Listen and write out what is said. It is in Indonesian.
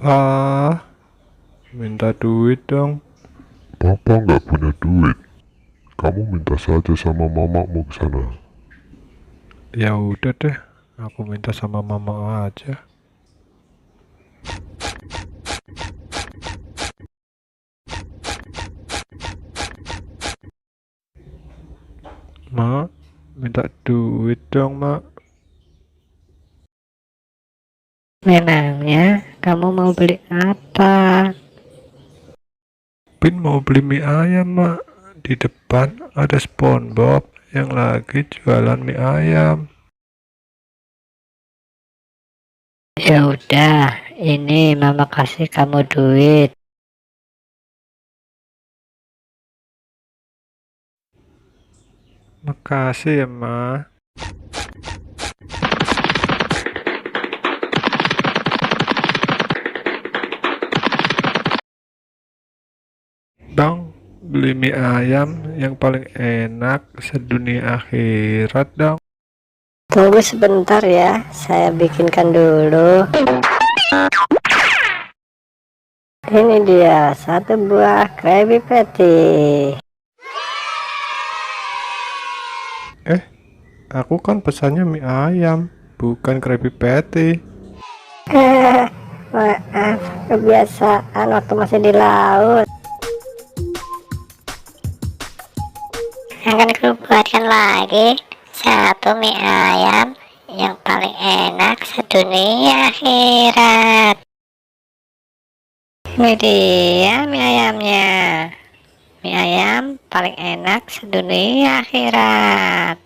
Ah, minta duit dong. Papa nggak punya duit. Kamu minta saja sama mamamu ke sana. Ya udah deh, aku minta sama mama aja. Mak, minta duit dong, Mak. Memangnya kamu mau beli apa? Pin mau beli mie ayam, Mak. Di depan ada SpongeBob yang lagi jualan mie ayam. Ya udah, ini mama kasih kamu duit. Makasih ya, Mak. Dong, beli mie ayam yang paling enak sedunia akhirat dong. Tunggu sebentar ya, saya bikinkan dulu. Ini dia satu buah Krabby Patty. Aku kan pesannya mie ayam, bukan Krabby Patty. Maaf, kebiasaan waktu masih di laut. Akan kubuatkan lagi satu mie ayam yang paling enak sedunia akhirat. Ini dia mie ayamnya. Mie ayam paling enak sedunia akhirat.